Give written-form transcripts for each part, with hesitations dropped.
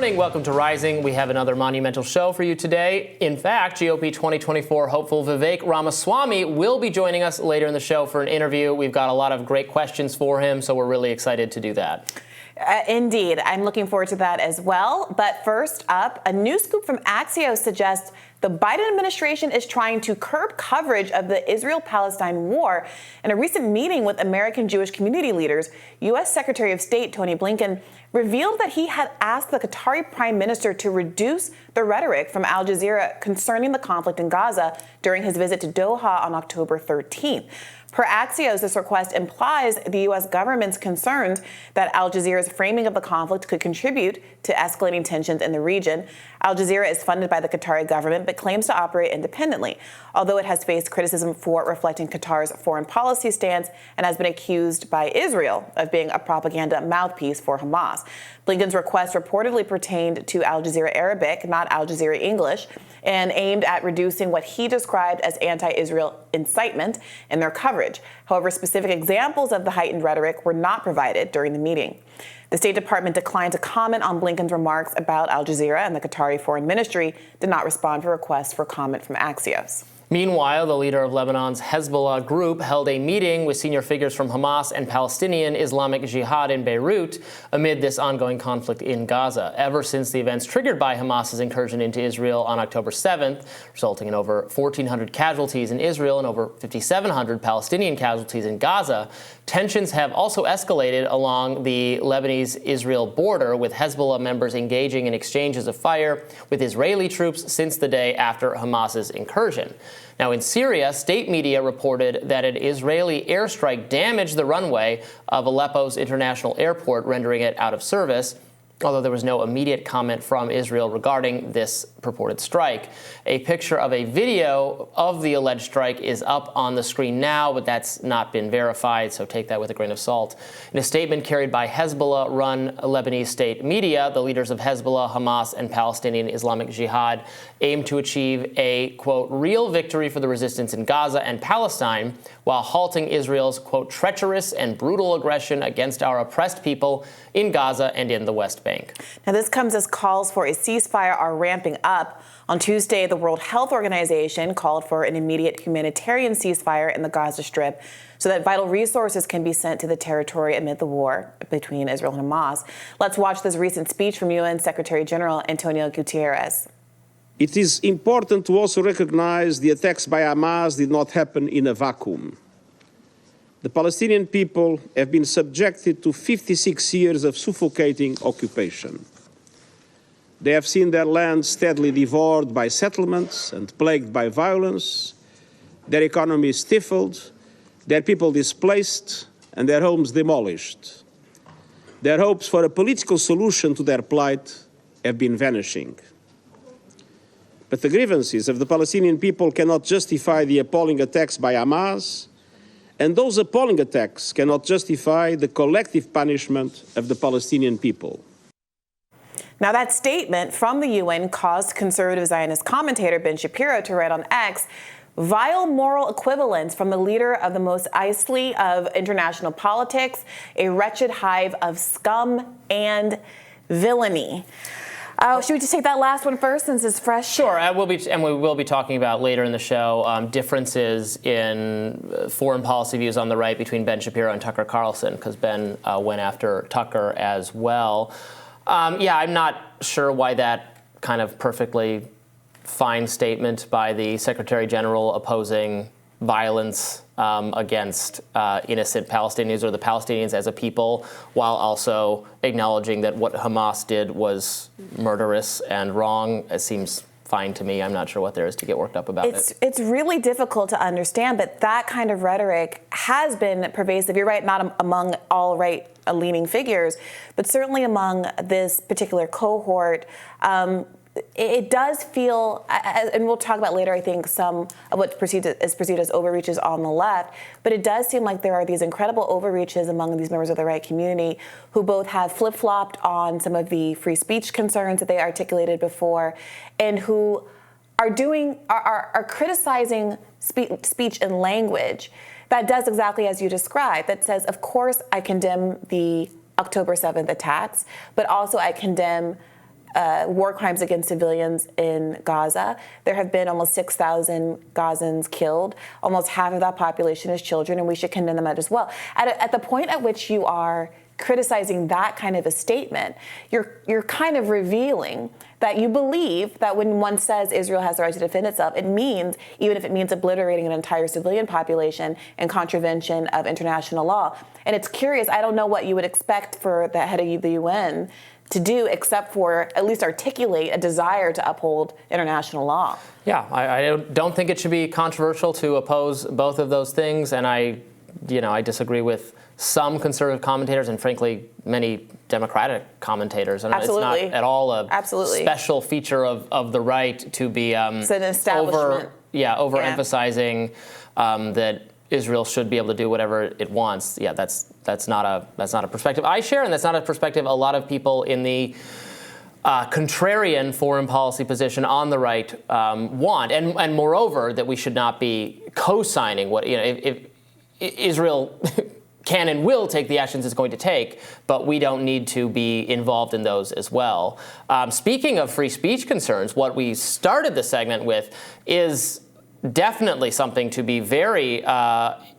morning. Welcome to Rising. We have another monumental show for you today. In fact, GOP 2024 hopeful Vivek Ramaswamy will be joining us later in the show for an interview. We've got a lot of great questions for him, so we're really excited to do that. Indeed. I'm looking forward to that as well. But first up, a new scoop from Axios suggests the Biden administration is trying to curb coverage of the Israel-Palestine war. In a recent meeting with American Jewish community leaders, U.S. Secretary of State Tony Blinken revealed that he had asked the Qatari prime minister to reduce the rhetoric from Al-Jazeera concerning the conflict in Gaza during his visit to Doha on October 13th. Per Axios, this request implies the U.S. government's concerns that Al-Jazeera's framing of the conflict could contribute to escalating tensions in the region. Al-Jazeera is funded by the Qatari government but claims to operate independently, although it has faced criticism for reflecting Qatar's foreign policy stance and has been accused by Israel of being a propaganda mouthpiece for Hamas. Blinken's request reportedly pertained to Al-Jazeera Arabic, not Al-Jazeera English, and aimed at reducing what he described as anti-Israel incitement in their coverage. However, specific examples of the heightened rhetoric were not provided during the meeting. The State Department declined to comment on Blinken's remarks about Al-Jazeera, and the Qatari Foreign Ministry did not respond to requests for comment from Axios. Meanwhile, the leader of Lebanon's Hezbollah group held a meeting with senior figures from Hamas and Palestinian Islamic Jihad in Beirut amid this ongoing conflict in Gaza. Ever since the events triggered by Hamas's incursion into Israel on October 7th, resulting in over 1,400 casualties in Israel and over 5,700 Palestinian casualties in Gaza, tensions have also escalated along the Lebanese-Israel border, with Hezbollah members engaging in exchanges of fire with Israeli troops since the day after Hamas's incursion. Now, in Syria, state media reported that an Israeli airstrike damaged the runway of Aleppo's international airport, rendering it out of service, although there was no immediate comment from Israel regarding this purported strike. A picture of a video of the alleged strike is up on the screen now, but that's not been verified, so take that with a grain of salt. In a statement carried by Hezbollah-run Lebanese state media, the leaders of Hezbollah, Hamas, and Palestinian Islamic Jihad aim to achieve a, quote, real victory for the resistance in Gaza and Palestine while halting Israel's, quote, treacherous and brutal aggression against our oppressed people in Gaza and in the West Bank. Now, this comes as calls for a ceasefire are ramping up. On Tuesday, the World Health Organization called for an immediate humanitarian ceasefire in the Gaza Strip so that vital resources can be sent to the territory amid the war between Israel and Hamas. Let's watch this recent speech from UN Secretary General Antonio Guterres. It is important to also recognize the attacks by Hamas did not happen in a vacuum. The Palestinian people have been subjected to 56 years of suffocating occupation. They have seen their land steadily devoured by settlements and plagued by violence, their economy stifled, their people displaced, and their homes demolished. Their hopes for a political solution to their plight have been vanishing. But the grievances of the Palestinian people cannot justify the appalling attacks by Hamas, and those appalling attacks cannot justify the collective punishment of the Palestinian people. Now, that statement from the UN caused conservative Zionist commentator Ben Shapiro to write on X, vile moral equivalence from the leader of the most Al-Ahli of international politics, a wretched hive of scum and villainy. Should we just take that last one first since it's fresh? Sure, we will be talking about later in the show differences in foreign policy views on the right between Ben Shapiro and Tucker Carlson, because Ben went after Tucker as well. I'm not sure why that kind of perfectly fine statement by the Secretary General opposing violence against innocent Palestinians or the Palestinians as a people, while also acknowledging that what Hamas did was murderous and wrong. It seems fine to me. I'm not sure what there is to get worked up about it. It's really difficult to understand, but that kind of rhetoric has been pervasive. You're right, not among all right-leaning figures, but certainly among this particular cohort. It does feel, and we'll talk about later, I think, some of what is perceived as overreaches on the left, but it does seem like there are these incredible overreaches among these members of the right community who both have flip-flopped on some of the free speech concerns that they articulated before, and who are criticizing speech and language that does exactly as you described, that says, of course, I condemn the October 7th attacks, but also I condemn war crimes against civilians in Gaza. There have been almost 6,000 Gazans killed. Almost half of that population is children, and we should condemn them as well. At the point at which you are criticizing that kind of a statement, you're kind of revealing that you believe that when one says Israel has the right to defend itself, it means, even if it means obliterating an entire civilian population in contravention of international law. And it's curious, I don't know what you would expect for the head of the UN to do except for at least articulate a desire to uphold international law. Yeah, I don't think it should be controversial to oppose both of those things, and I disagree with some conservative commentators and, frankly, many Democratic commentators. And it's not at all a special feature of the right to be it's an establishment. Overemphasizing that Israel should be able to do whatever it wants. Yeah, that's not a perspective I share, and that's not a perspective a lot of people in the contrarian foreign policy position on the right want, and moreover that we should not be co-signing what if Israel can and will take the actions it's going to take, but we don't need to be involved in those as well. Speaking of free speech concerns, what we started the segment with is definitely something to be very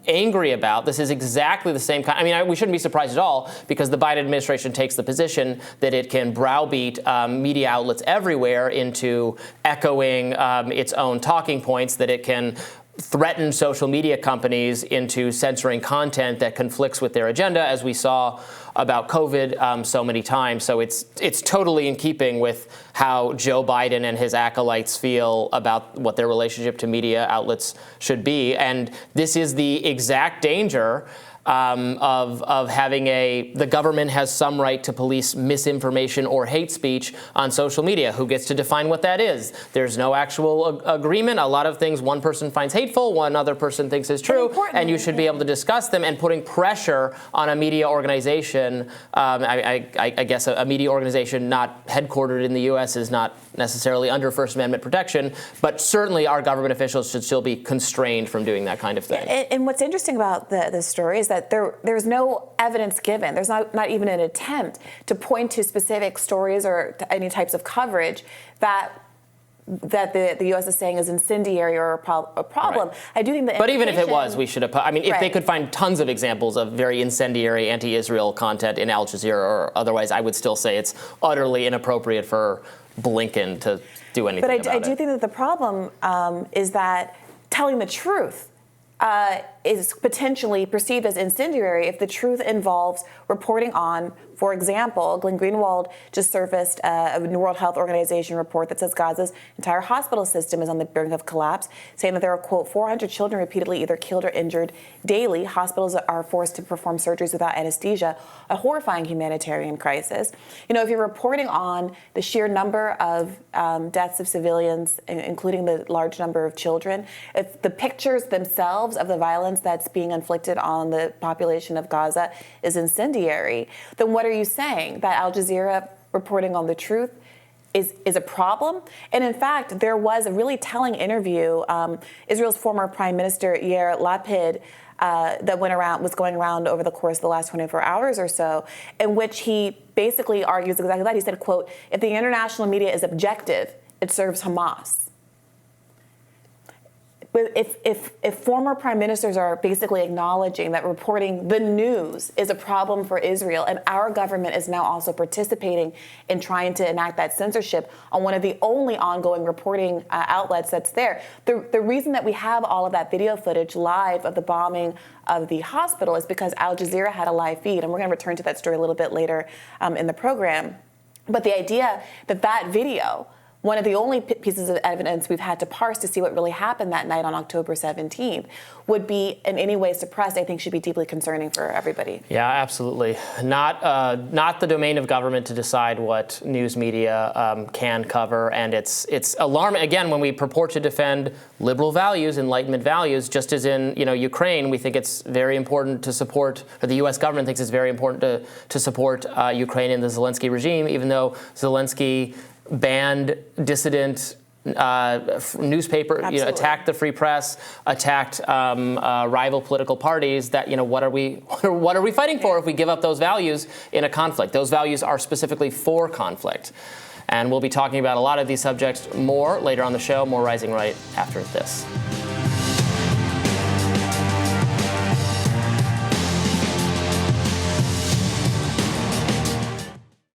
angry about. This is exactly the same kind. I mean, we shouldn't be surprised at all, because the Biden administration takes the position that it can browbeat media outlets everywhere into echoing its own talking points, that it can threaten social media companies into censoring content that conflicts with their agenda, as we saw about COVID so many times. So it's totally in keeping with how Joe Biden and his acolytes feel about what their relationship to media outlets should be. And this is the exact danger of having the government has some right to police misinformation or hate speech on social media. Who gets to define what that is? There's no actual agreement. A lot of things one person finds hateful, one other person thinks is true, and you should be able to discuss them. And putting pressure on a media organization, I guess a media organization not headquartered in the U.S. is not necessarily under First Amendment protection, but certainly our government officials should still be constrained from doing that kind of thing. And what's interesting about this story is that there's no evidence given. There's not even an attempt to point to specific stories or to any types of coverage that the U.S. is saying is incendiary or a problem. Right. I do think that. But even if it was, we should have. I mean, if they could find tons of examples of very incendiary anti-Israel content in Al-Jazeera or otherwise, I would still say it's utterly inappropriate for Blinken to do anything about it. But I do think that the problem is that telling the truth is potentially perceived as incendiary if the truth involves reporting on, for example, Glenn Greenwald just surfaced a World Health Organization report that says Gaza's entire hospital system is on the brink of collapse, saying that there are, quote, 400 children repeatedly either killed or injured daily. Hospitals are forced to perform surgeries without anesthesia, a horrifying humanitarian crisis. You know, if you're reporting on the sheer number of deaths of civilians, including the large number of children, if the pictures themselves of the violence that's being inflicted on the population of Gaza is incendiary, then what are you saying? That Al-Jazeera reporting on the truth is a problem? And in fact, there was a really telling interview. Israel's former Prime Minister Yair Lapid that was going around over the course of the last 24 hours or so, in which he basically argues exactly that. He said, quote, if the international media is objective, it serves Hamas. If former prime ministers are basically acknowledging that reporting the news is a problem for Israel, and our government is now also participating in trying to enact that censorship on one of the only ongoing reporting outlets that's there, the reason that we have all of that video footage live of the bombing of the hospital is because Al-Jazeera had a live feed, and we're going to return to that story a little bit later in the program. But the idea that video, one of the only pieces of evidence we've had to parse to see what really happened that night on October 17th, would be in any way suppressed, I think should be deeply concerning for everybody. Yeah, absolutely. Not the domain of government to decide what news media can cover, and it's alarming. Again, when we purport to defend liberal values, Enlightenment values, just as in Ukraine, we think it's very important to support, or the U.S. government thinks it's very important to support Ukraine and the Zelensky regime, even though Zelensky banned dissident newspaper, attacked the free press, attacked rival political parties. That what are we fighting for if we give up those values in a conflict? Those values are specifically for conflict. And we'll be talking about a lot of these subjects more later on the show. More Rising Right after this.